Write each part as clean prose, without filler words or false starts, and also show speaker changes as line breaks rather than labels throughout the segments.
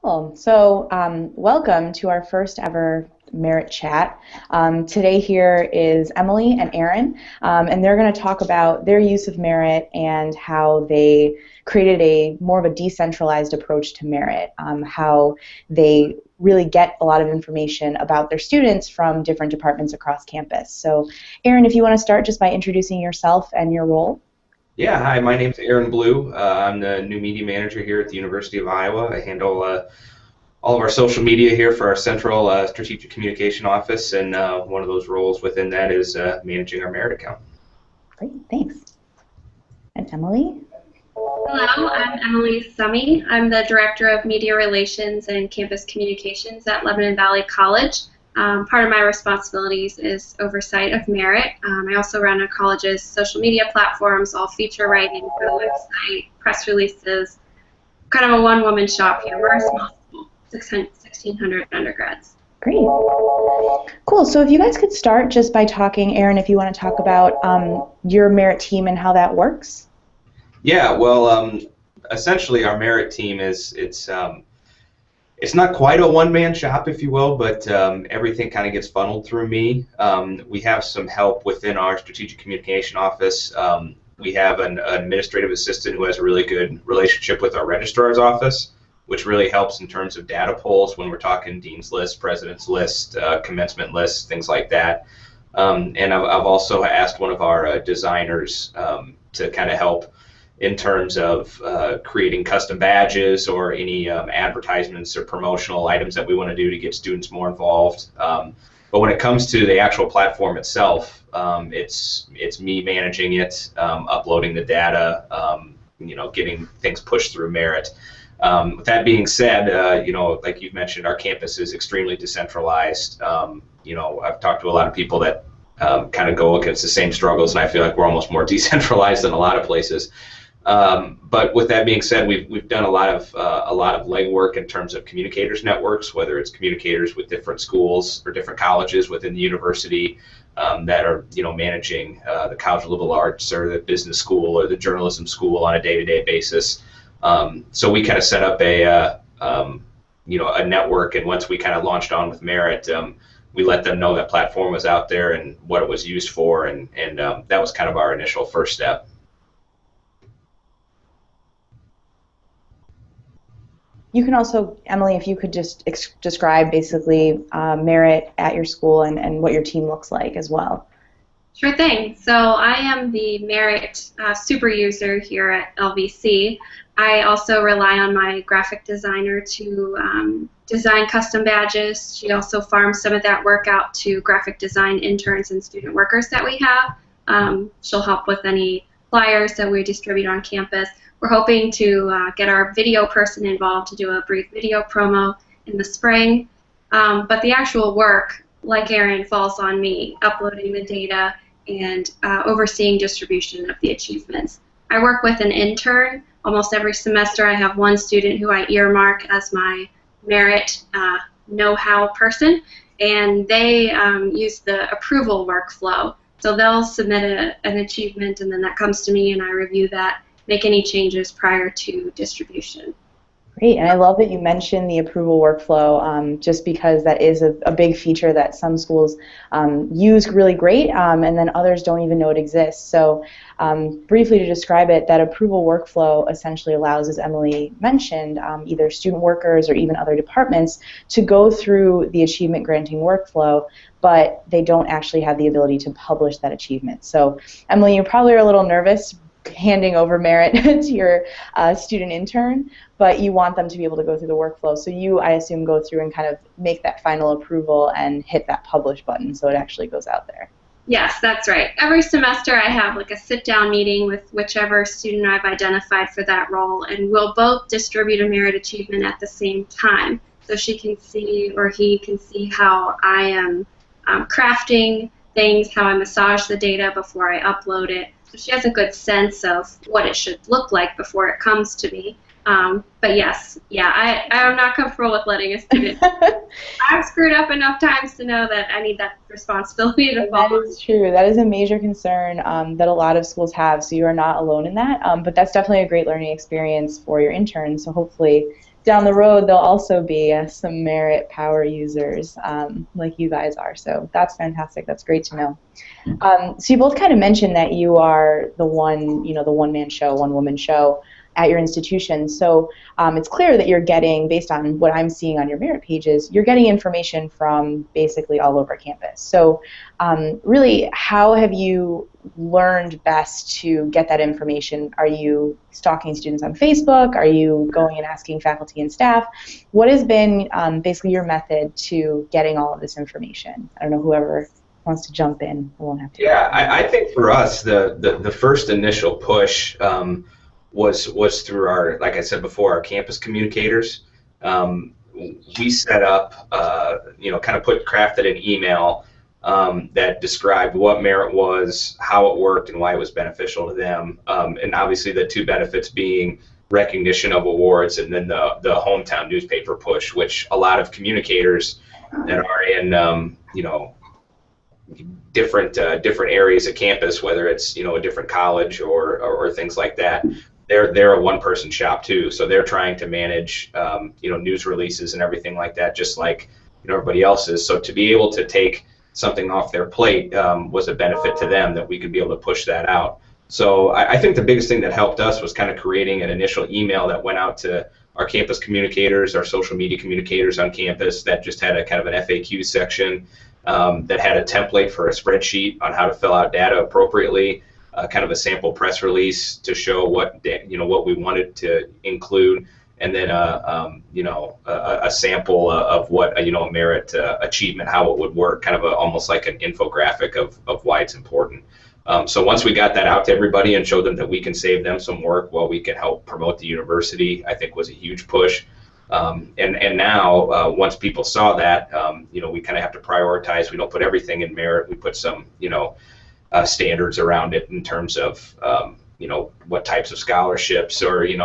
Cool. So, welcome to our first ever Merit Chat. Today here is Emily and Aaron, and they're going to talk about their use of merit and how they created a more of a decentralized approach to merit, how they really get a lot of information about their students from different departments across campus. So, Aaron, if you want to start just by introducing yourself and your role.
Yeah, hi, my name's Aaron Blue. I'm the new media manager here at the University of Iowa. I handle all of our social media here for our central strategic communication office, and one of those roles within that is managing our merit account.
Great, thanks. And Emily?
Hello, I'm Emily Summy. I'm the Director of Media Relations and Campus Communications at Lebanon Valley College. Part of my responsibilities is oversight of merit. I also run our college's social media platforms, all feature writing for the website, press releases, kind of a one-woman shop here. We're a small school, 1,600 undergrads.
Great. Cool. So if you guys could start just by talking, Aaron, if you want to talk about your merit team and how that works.
Yeah, well, essentially our merit team it's not quite a one-man shop, if you will, but everything kind of gets funneled through me. We have some help within our strategic communication office. We have an administrative assistant who has a really good relationship with our registrar's office, which really helps in terms of data polls when we're talking dean's list, president's list, commencement lists, things like that. And I've also asked one of our designers to kind of help in terms of creating custom badges or any advertisements or promotional items that we want to do to get students more involved. But when it comes to the actual platform itself, it's me managing it, uploading the data, getting things pushed through Merit. With that being said, like you've mentioned, our campus is extremely decentralized. I've talked to a lot of people that kind of go against the same struggles, and I feel like we're almost more decentralized than a lot of places. But with that being said, we've done a lot of legwork in terms of communicators networks, whether it's communicators with different schools or different colleges within the university that are managing the College of Liberal Arts or the business school or the journalism school on a day-to-day basis. So we kind of set up a network, and once we kind of launched on with Merit, we let them know that platform was out there and what it was used for, and that was kind of our initial first step.
You can also, Emily, if you could just describe basically merit at your school and what your team looks like as well.
Sure thing. So I am the Merit super user here at LVC. I also rely on my graphic designer to design custom badges. She also farms some of that work out to graphic design interns and student workers that we have. She'll help with any flyers that we distribute on campus. We're hoping to get our video person involved to do a brief video promo in the spring. But the actual work, like Aaron, falls on me, uploading the data and overseeing distribution of the achievements. I work with an intern. Almost every semester I have one student who I earmark as my merit know-how person, and they use the approval workflow. So they'll submit an achievement, and then that comes to me and I review that, make any changes prior to distribution.
Great, and I love that you mentioned the approval workflow just because that is a big feature that some schools use really great and then others don't even know it exists. So briefly to describe it, that approval workflow essentially allows, as Emily mentioned, either student workers or even other departments to go through the achievement granting workflow, but they don't actually have the ability to publish that achievement. So Emily, you probably are a little nervous handing over merit to your student intern, but you want them to be able to go through the workflow. So you, I assume, go through and kind of make that final approval and hit that publish button so it actually goes out there.
Yes, that's right. Every semester I have like a sit-down meeting with whichever student I've identified for that role, and we'll both distribute a merit achievement at the same time. So she can see, or he can see, how I am crafting things, how I massage the data before I upload it. So she has a good sense of what it should look like before it comes to me. But yes, yeah, I am not comfortable with letting a student. I've screwed up enough times to know that I need that responsibility to
That
follow.
is true. That is a major concern that a lot of schools have, so you are not alone in that. But that's definitely a great learning experience for your interns. So hopefully down the road there'll also be some merit power users like you guys are. So that's fantastic. That's great to know. So you both kind of mentioned that you are the one, the one-man show, one-woman show at your institution. So it's clear that you're getting, based on what I'm seeing on your merit pages, you're getting information from basically all over campus. So really, how have you learned best to get that information? Are you stalking students on Facebook? Are you going and asking faculty and staff? What has been basically your method to getting all of this information? I don't know, whoever wants to jump in, I won't have to.
Yeah, I think for us, the first initial push was through our, like I said before, our campus communicators. We set up, kind of crafted an email that described what merit was, how it worked, and why it was beneficial to them. And obviously the two benefits being recognition of awards and then the hometown newspaper push, which a lot of communicators that are in, different areas of campus, whether it's a different college or things like that. They're a one-person shop too, so they're trying to manage news releases and everything like that, just like everybody else is. So to be able to take something off their plate was a benefit to them, that we could be able to push that out. So I think the biggest thing that helped us was kind of creating an initial email that went out to our campus communicators, our social media communicators on campus, that just had a kind of an FAQ section, that had a template for a spreadsheet on how to fill out data appropriately, kind of a sample press release to show what we wanted to include, and then a sample of what a merit achievement, how it would work, kind of almost like an infographic of why it's important. So once we got that out to everybody and showed them that we can save them some work while we can help promote the university, I think was a huge push. And now, once people saw that, we kind of have to prioritize. We don't put everything in merit. We put some, standards around it in terms of, what types of scholarships, or, you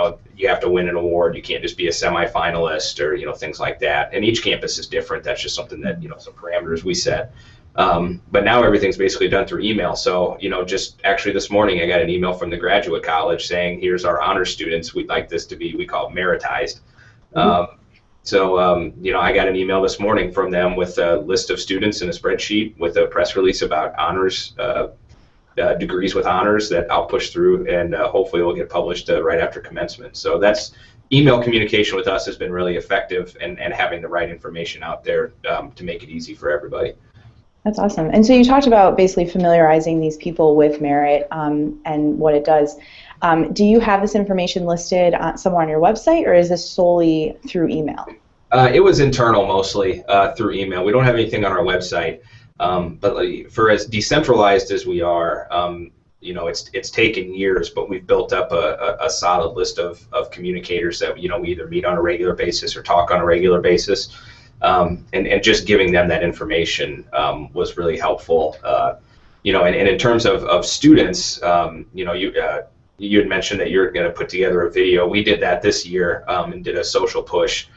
have to win an award. You can't just be a semifinalist, or, things like that. And each campus is different. That's just something that, some parameters we set. But now everything's basically done through email. So, just actually this morning I got an email from the graduate college saying, here's our honor students. We'd like this to be, we call it meritized. I got an email this morning from them with a list of students in a spreadsheet with a press release about honors, degrees with honors that I'll push through, and hopefully will get published right after commencement. So that's email communication with us has been really effective, and having the right information out there to make it easy for everybody.
That's awesome. And so you talked about basically familiarizing these people with merit and what it does. Do you have this information listed somewhere on your website, or is this solely through email?
It was internal mostly through email. We don't have anything on our website, but for as decentralized as we are, it's taken years, but we've built up a solid list of communicators that we either meet on a regular basis or talk on a regular basis, and just giving them that information was really helpful. And in terms of students, you had mentioned that you're going to put together a video. We did that this year and did a social push,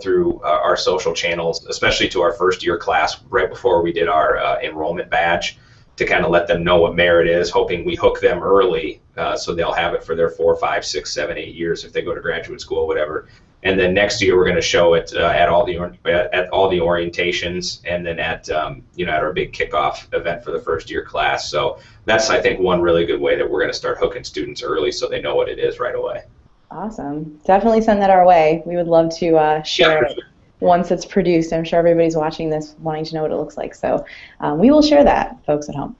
through our social channels, especially to our first year class right before we did our enrollment badge, to kind of let them know what merit is, hoping we hook them early so they'll have it for their 4, 5, 6, 7, 8 years if they go to graduate school, whatever. And then next year we're going to show it at all the orientations, and then at our big kickoff event for the first year class. So that's, I think, one really good way that we're going to start hooking students early so they know what it is right away.
Awesome. Definitely send that our way. We would love to share it once it's produced. I'm sure everybody's watching this wanting to know what it looks like. So we will share that, folks at home.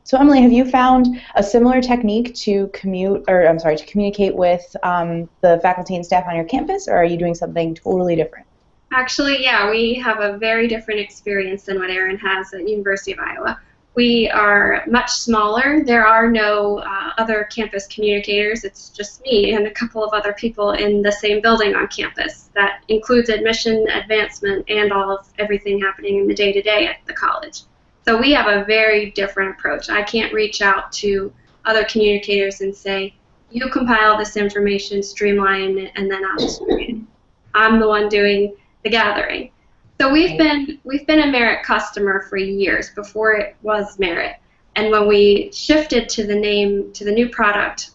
So Emily, have you found a similar technique to communicate with the faculty and staff on your campus, or are you doing something totally different?
Actually, yeah, we have a very different experience than what Aaron has at University of Iowa. We are much smaller. There are no other campus communicators. It's just me and a couple of other people in the same building on campus. That includes admission, advancement, and everything happening in the day-to-day at the college. So we have a very different approach. I can't reach out to other communicators and say, you compile this information, streamline it, and then I'll distribute it. I'm the one doing the gathering. So we've been a Merit customer for years before it was Merit. And when we shifted to the name, to the new product,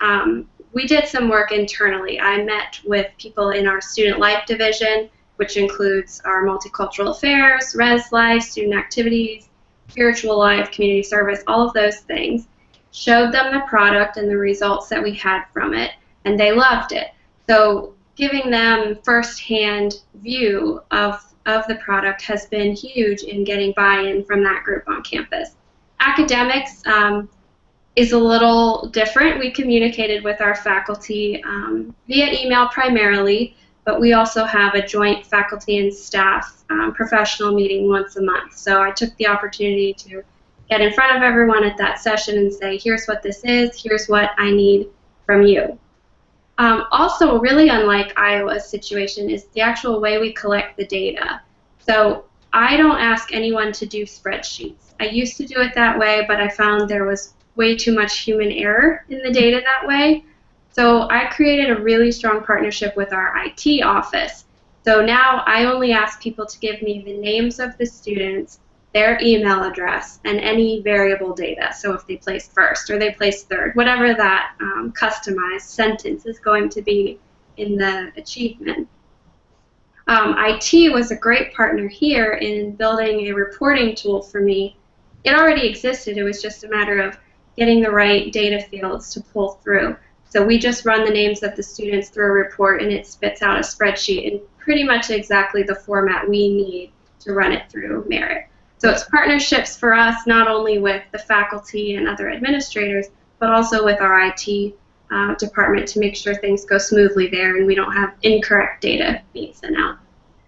we did some work internally. I met with people in our student life division, which includes our multicultural affairs, res life, student activities, spiritual life, community service, all of those things. Showed them the product and the results that we had from it, and they loved it. So giving them firsthand view of the product has been huge in getting buy-in from that group on campus. Academics is a little different. We communicated with our faculty via email primarily, but we also have a joint faculty and staff professional meeting once a month. So I took the opportunity to get in front of everyone at that session and say, here's what this is, here's what I need from you. Also, really unlike Iowa's situation is the actual way we collect the data. So I don't ask anyone to do spreadsheets. I used to do it that way, but I found there was way too much human error in the data that way. So I created a really strong partnership with our IT office. So now I only ask people to give me the names of the students, their email address, and any variable data. So if they placed first or they placed third, whatever that customized sentence is going to be in the achievement. IT was a great partner here in building a reporting tool for me. It already existed. It was just a matter of getting the right data fields to pull through. So we just run the names of the students through a report, and it spits out a spreadsheet in pretty much exactly the format we need to run it through Merit. So it's partnerships for us, not only with the faculty and other administrators, but also with our IT department to make sure things go smoothly there and we don't have incorrect data being sent out.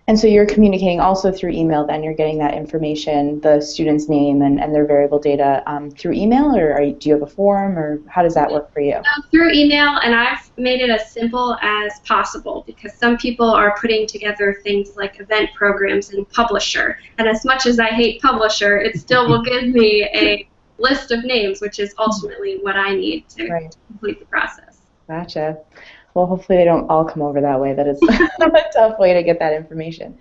And so you're communicating also through email then, you're getting that information, the student's name and their variable data through email, or do you have a form, or how does that work for you?
Through email, and I've made it as simple as possible because some people are putting together things like event programs in Publisher, and as much as I hate Publisher, it still will give me a list of names, which is ultimately what I need to complete the process.
Gotcha. Well, hopefully they don't all come over that way. That is a tough way to get that information.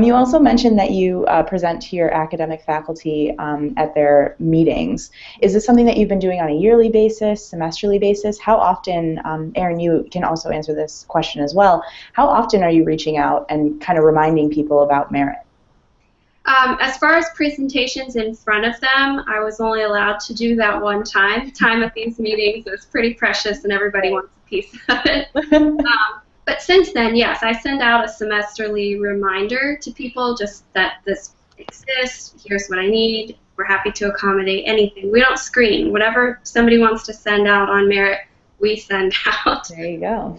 You also mentioned that you present to your academic faculty at their meetings. Is this something that you've been doing on a yearly basis, semesterly basis? How often, Erin, you can also answer this question as well, how often are you reaching out and kind of reminding people about Merit?
As far as presentations in front of them, I was only allowed to do that one time. Time at these meetings is pretty precious and everybody wants a piece of it. But since then, yes, I send out a semesterly reminder to people just that this exists, here's what I need, we're happy to accommodate anything. We don't screen. Whatever somebody wants to send out on Merit, we send out.
There you go.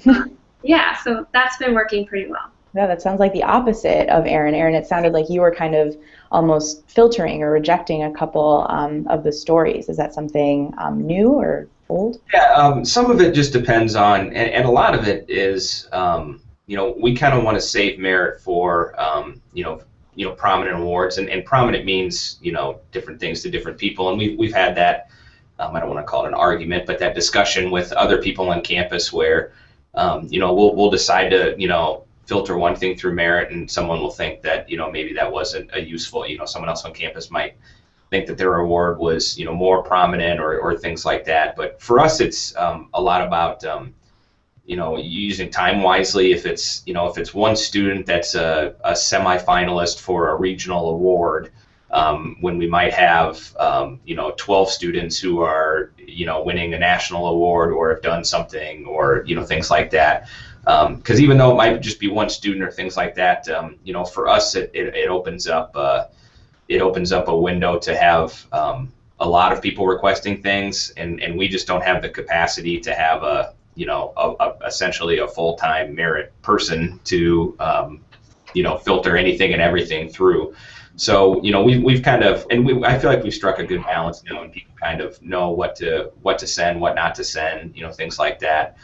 Yeah, so that's been working pretty well.
Yeah, that sounds like the opposite of Erin. Erin, it sounded like you were kind of almost filtering or rejecting a couple of the stories. Is that something new or old?
Yeah, some of it just depends on, and a lot of it is, we kind of want to save Merit for, prominent awards, and prominent means, different things to different people, and we've had that, I don't want to call it an argument, but that discussion with other people on campus where, we'll decide to, filter one thing through Merit, and someone will think that maybe that wasn't a useful, someone else on campus might think that their award was more prominent or things like that. But for us, it's a lot about using time wisely. If it's one student that's a semifinalist for a regional award, when we might have 12 students who are winning a national award or have done something or things like that. Because even though it might just be one student or things like that, for us it opens up a window to have a lot of people requesting things, and we just don't have the capacity to have essentially a full-time Merit person to filter anything and everything through. So we've kind of, and I feel like we've struck a good balance now, and people kind of know what to send, what not to send, things like that.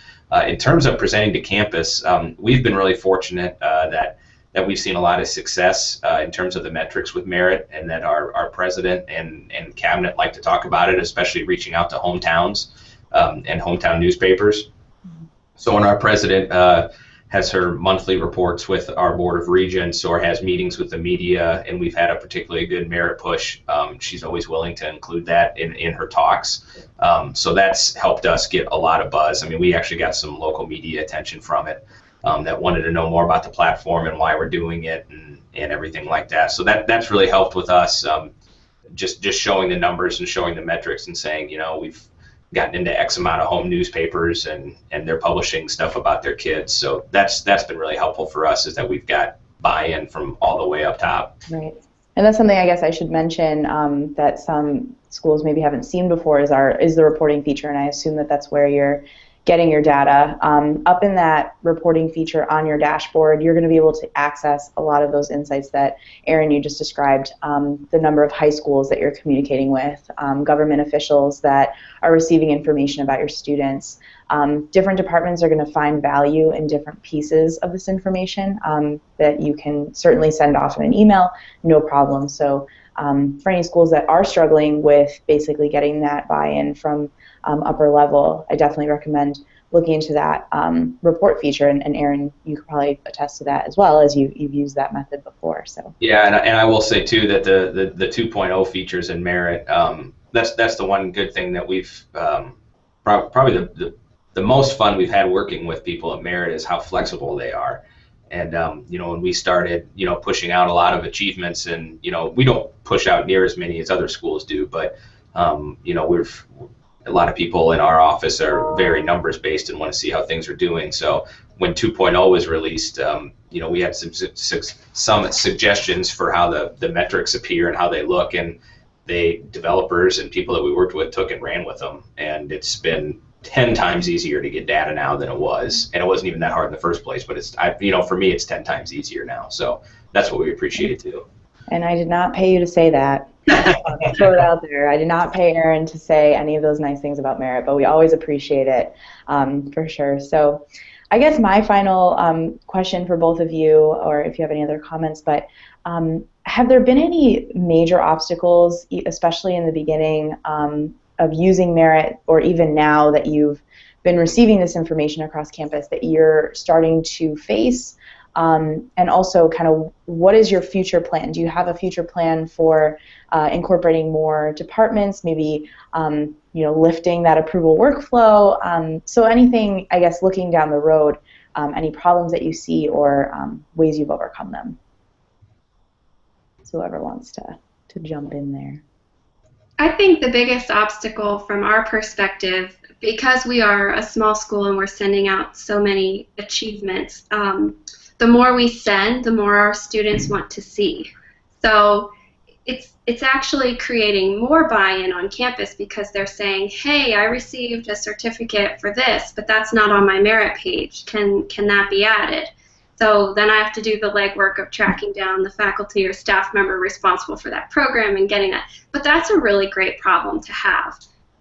In terms of presenting to campus, we've been really fortunate that we've seen a lot of success in terms of the metrics with Merit, and that our president and cabinet like to talk about it, especially reaching out to hometowns and hometown newspapers. So when our president has her monthly reports with our board of regents or has meetings with the media, and we've had a particularly good merit push, she's always willing to include that in her talks. So that's helped us get a lot of buzz. I mean, we actually got some local media attention from it that wanted to know more about the platform and why we're doing it and everything like that. So that's really helped with us, just showing the numbers and showing the metrics and saying, you know, we've gotten into X amount of home newspapers and they're publishing stuff about their kids. So that's been really helpful for us, is that we've got buy-in from all the way up top.
Right. And that's something I guess I should mention that some schools maybe haven't seen before is the reporting feature, and I assume that that's where you're getting your data. Up in that reporting feature on your dashboard, you're going to be able to access a lot of those insights that, Aaron, you just described, the number of high schools that you're communicating with, government officials that are receiving information about your students. Different departments are going to find value in different pieces of this information that you can certainly send off in an email, no problem. So for any schools that are struggling with basically getting that buy-in from upper level, I definitely recommend looking into that report feature. And Aaron, you could probably attest to that as well, as you've used that method before. So
yeah, and I will say too that the 2.0 features in Merit, that's the one good thing that we've probably the most fun we've had working with people at Merit is how flexible they are. And you know, when we started, you know, pushing out a lot of achievements, and you know, we don't push out near as many as other schools do, but you know, a lot of people in our office are very numbers based and want to see how things are doing. So when 2.0 was released, you know, we had some suggestions for how the metrics appear and how they look, and developers and people that we worked with took and ran with them, and it's been 10 times easier to get data now than it was, and it wasn't even that hard in the first place, but you know, for me it's 10 times easier now, so that's what we appreciate too.
And I did not pay you to say that. I'll throw it out there. I did not pay Aaron to say any of those nice things about Merit, but we always appreciate it, for sure. So I guess my final question for both of you, or if you have any other comments, but have there been any major obstacles, especially in the beginning, of using Merit, or even now that you've been receiving this information across campus, that you're starting to face? And also, kind of, what is your future plan? Do you have a future plan for incorporating more departments, maybe you know, lifting that approval workflow? So anything, I guess, looking down the road, any problems that you see, or ways you've overcome them? So whoever wants to jump in there.
I think the biggest obstacle from our perspective, because we are a small school and we're sending out so many achievements, the more we send, the more our students want to see. So it's actually creating more buy-in on campus, because they're saying, hey, I received a certificate for this, but that's not on my Merit page. Can that be added? So then I have to do the legwork of tracking down the faculty or staff member responsible for that program and getting that. But that's a really great problem to have.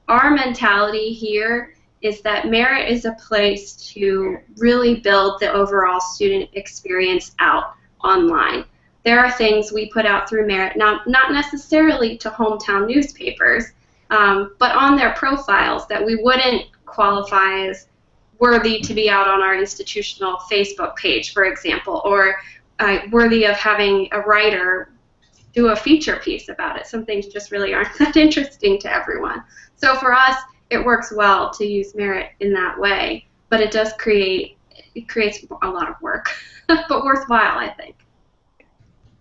Our mentality here is that Merit is a place to really build the overall student experience out online. There are things we put out through Merit, not necessarily to hometown newspapers, but on their profiles that we wouldn't qualify as worthy to be out on our institutional Facebook page, for example, or worthy of having a writer do a feature piece about it. Some things just really aren't that interesting to everyone. So for us, it works well to use Merit in that way, but it creates a lot of work, but worthwhile, I think.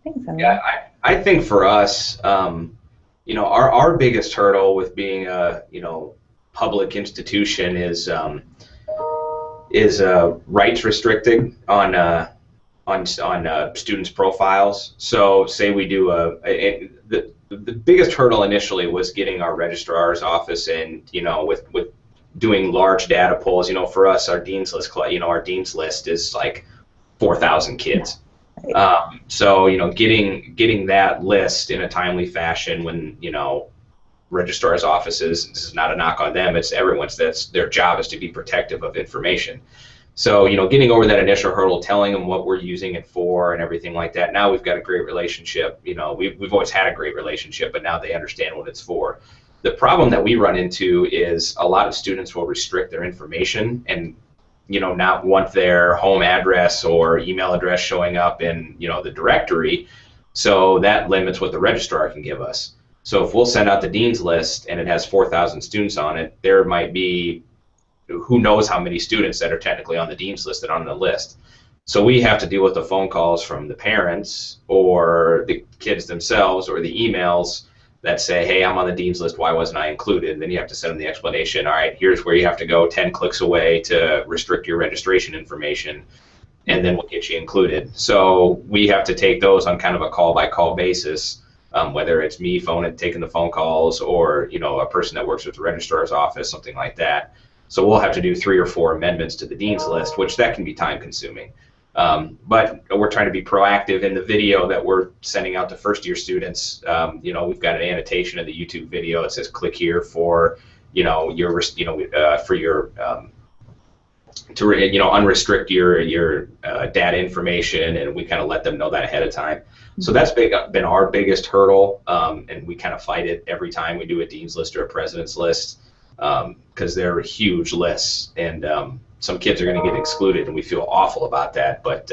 Thanks, Emily.
Yeah, I think for us, you know, our biggest hurdle with being a, you know, public institution is rights restricting on students' profiles. So say we do the biggest hurdle initially was getting our registrar's office in, you know, with doing large data pulls. You know, for us, our dean's list, you know, our dean's list is like 4,000 kids. So, you know, getting that list in a timely fashion when, you know, registrar's offices, this is not a knock on them, it's everyone's, that's their job, is to be protective of information. So, you know, getting over that initial hurdle, telling them what we're using it for and everything like that. Now we've got a great relationship. You know, we've always had a great relationship, but now they understand what it's for. The problem that we run into is a lot of students will restrict their information, and not want their home address or email address showing up in, the directory. So that limits what the registrar can give us. So if we'll send out the dean's list and it has 4,000 students on it, there might be who knows how many students that are technically on the dean's list that are on the list. So we have to deal with the phone calls from the parents or the kids themselves or the emails that say, hey, I'm on the dean's list, why wasn't I included? And then you have to send them the explanation. All right, here's where you have to go 10 clicks away to restrict your registration information, and then we'll get you included. So we have to take those on kind of a call-by-call basis, whether it's me taking the phone calls or a person that works with the registrar's office, something like that. So we'll have to do 3 or 4 amendments to the dean's list, which that can be time-consuming. But we're trying to be proactive in the video that we're sending out to first-year students. We've got an annotation of the YouTube video. It says, "Click here for, to unrestrict your data information," and we kind of let them know that ahead of time. So that's been our biggest hurdle, and we kind of fight it every time we do a dean's list or a president's list, because they're huge lists, and some kids are going to get excluded, and we feel awful about that. But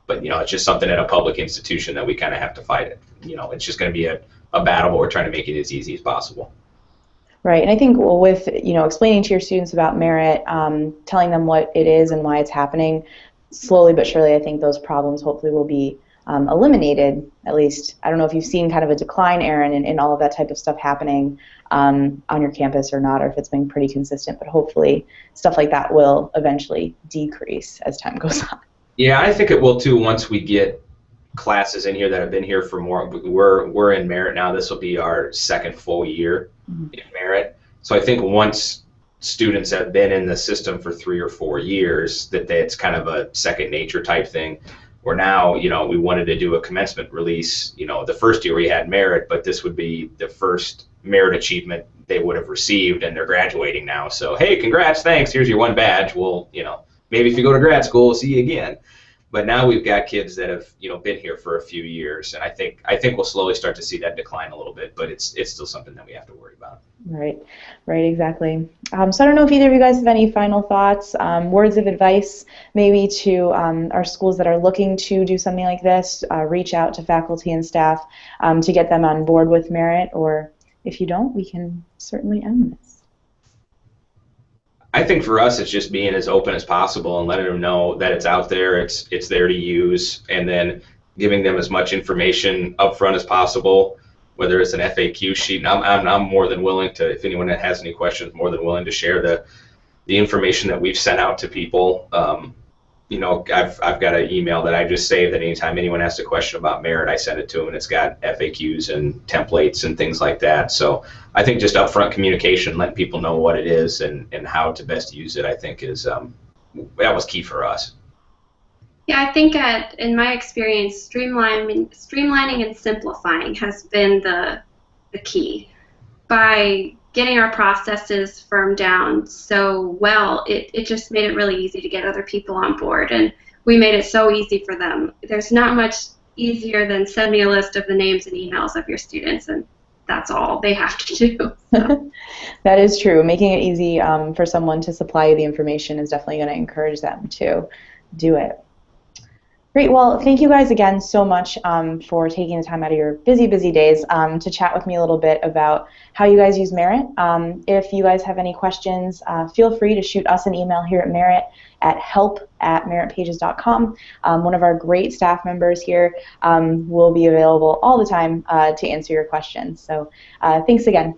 it's just something at a public institution that we kind of have to fight it. It's just going to be a battle, but we're trying to make it as easy as possible.
Right, and I think with explaining to your students about merit, telling them what it is and why it's happening, slowly but surely, I think those problems hopefully will be eliminated. At least, I don't know if you've seen kind of a decline, Aaron, in all of that type of stuff happening on your campus or not, or if it's been pretty consistent. But hopefully, stuff like that will eventually decrease as time goes on.
Yeah, I think it will too. Once we get classes in here that have been here for more, we're in merit now. This will be our second full year in merit. So I think once students have been in the system for 3 or 4 years, that it's kind of a second nature type thing. Where now, we wanted to do a commencement release. The first year we had merit, but this would be the first merit achievement they would have received, and they're graduating now. So, hey, congrats, thanks. Here's your one badge. Well, maybe if you go to grad school, we'll see you again. But now we've got kids that have, been here for a few years, and I think we'll slowly start to see that decline a little bit. But it's still something that we have to worry about. Right,
exactly. So I don't know if either of you guys have any final thoughts, words of advice, maybe to our schools that are looking to do something like this. Reach out to faculty and staff to get them on board with merit, or if you don't, we can certainly end this.
I think for us, it's just being as open as possible and letting them know that it's out there, it's there to use, and then giving them as much information up front as possible, whether it's an FAQ sheet. And I'm more than willing to, if anyone has any questions, more than willing to share the information that we've sent out to people. I've got an email that I just saved that anytime anyone asks a question about merit, I send it to them, and it's got FAQs and templates and things like that. So I think just upfront communication, letting people know what it is and how to best use it, I think that was key for us.
Yeah, I think in my experience, streamlining and simplifying has been the key. By getting our processes firmed down so well, it just made it really easy to get other people on board, and we made it so easy for them. There's not much easier than send me a list of the names and emails of your students, and that's all they have to do. So.
That is true. Making it easy for someone to supply you the information is definitely going to encourage them to do it. Great. Well, thank you guys again so much for taking the time out of your busy days to chat with me a little bit about how you guys use Merit. If you guys have any questions, feel free to shoot us an email here at Merit at help@meritpages.com. One of our great staff members here will be available all the time to answer your questions. So thanks again.